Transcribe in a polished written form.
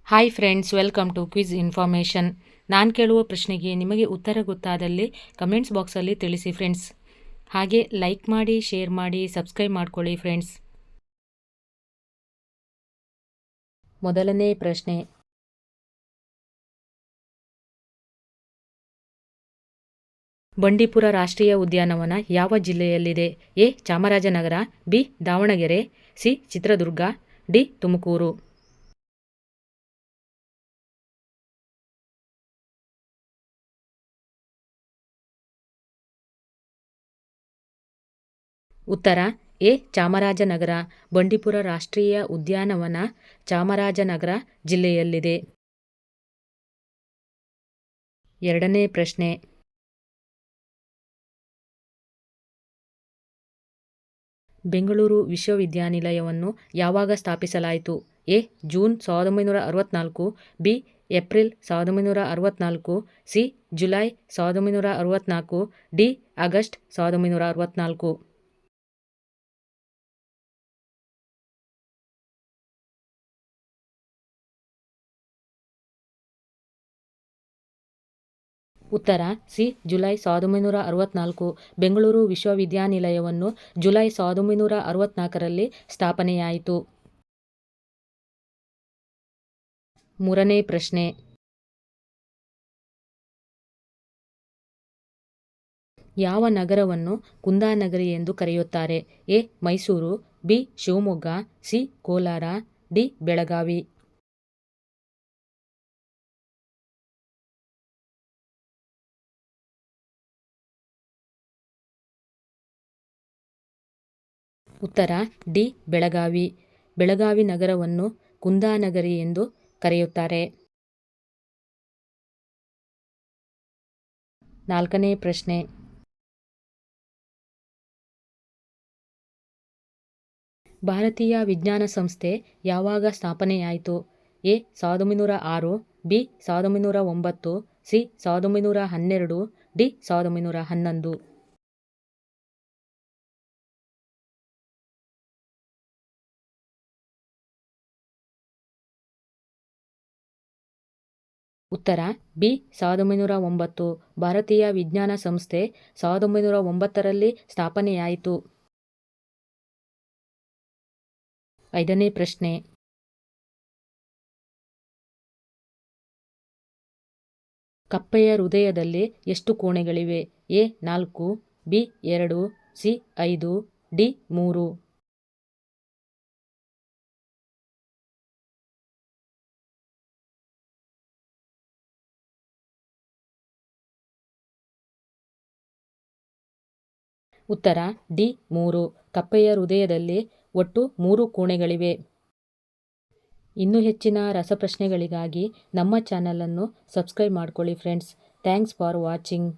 Hi friends, welcome to quiz information. ನಾನು ಕೇಳುವ ಪ್ರಶ್ನೆಗೆ ನಿಮಗೆ ಉತ್ತರ ಗೊತ್ತಾದಲ್ಲಿ ಕಮೆಂಟ್ಸ್ ಬಾಕ್ಸಲ್ಲಿ ತಿಳಿಸಿ ಫ್ರೆಂಡ್ಸ್. ಹಾಗೆ ಲೈಕ್ ಮಾಡಿ, ಶೇರ್ ಮಾಡಿ, ಸಬ್ಸ್ಕ್ರೈಬ್ ಮಾಡ್ಕೊಳ್ಳಿ ಫ್ರೆಂಡ್ಸ್. ಮೊದಲನೇ ಪ್ರಶ್ನೆ, ಬಂಡೀಪುರ ರಾಷ್ಟ್ರೀಯ ಉದ್ಯಾನವನ ಯಾವ ಜಿಲ್ಲೆಯಲ್ಲಿದೆ? A. Chamarajanagar, B. Davanagere, C. Chitradurga, D. Tumakuru. ಉತ್ತರ ಎ. ಚಾಮರಾಜನಗರ. ಬಂಡೀಪುರ ರಾಷ್ಟ್ರೀಯ ಉದ್ಯಾನವನ ಚಾಮರಾಜನಗರ ಜಿಲ್ಲೆಯಲ್ಲಿದೆ. ಎರಡನೇ ಪ್ರಶ್ನೆ, ಬೆಂಗಳೂರು ವಿಶ್ವವಿದ್ಯಾನಿಲಯವನ್ನು ಯಾವಾಗ ಸ್ಥಾಪಿಸಲಾಯಿತು? A. June 1964, B. April 1964, C. July 1964, D. August 1964. ಉತ್ತರ ಸಿ. ಜುಲೈ 1964. ಬೆಂಗಳೂರು ವಿಶ್ವವಿದ್ಯಾನಿಲಯವನ್ನು ಜುಲೈ 1964ರಲ್ಲಿ ಸ್ಥಾಪನೆಯಾಯಿತು. ಮೂರನೇ ಪ್ರಶ್ನೆ, ಯಾವ ನಗರವನ್ನು ಕುಂದಾನಗರಿ ಎಂದು ಕರೆಯುತ್ತಾರೆ? A. Mysuru, B. Shivamogga, C. Kolar, D. Belagavi. ಉತ್ತರ ಡಿ. ಬೆಳಗಾವಿ. ಬೆಳಗಾವಿ ನಗರವನ್ನು ಕುಂದಾನಗರಿ ಎಂದು ಕರೆಯುತ್ತಾರೆ. ನಾಲ್ಕನೇ ಪ್ರಶ್ನೆ, ಭಾರತೀಯ ವಿಜ್ಞಾನ ಸಂಸ್ಥೆ ಯಾವಾಗ ಸ್ಥಾಪನೆಯಾಯಿತು? ಎ. 1906, ಬಿ. 1909, ಸಿ. 1912, ಡಿ. 1911. ಉತ್ತರ ಬಿ. 1909. ಭಾರತೀಯ ವಿಜ್ಞಾನ ಸಂಸ್ಥೆ 1909ರಲ್ಲಿ ಸ್ಥಾಪನೆಯಾಯಿತು. ಐದನೇ ಪ್ರಶ್ನೆ, ಕಪ್ಪೆಯ ಹೃದಯದಲ್ಲಿ ಎಷ್ಟು ಕೋಣೆಗಳಿವೆ? ಎ. 4, ಬಿ. 2, ಸಿ. 5, ಡಿ. 3. ಉತ್ತರ ಡಿ. 3. ಕಪ್ಪೆಯ ಹೃದಯದಲ್ಲಿ ಒಟ್ಟು 3 ಕೋಣೆಗಳಿವೆ. ಇನ್ನೂ ಹೆಚ್ಚಿನ ರಸಪ್ರಶ್ನೆಗಳಿಗಾಗಿ ನಮ್ಮ ಚಾನಲನ್ನು ಸಬ್ಸ್ಕ್ರೈಬ್ ಮಾಡ್ಕೊಳ್ಳಿ ಫ್ರೆಂಡ್ಸ್. Thanks for watching.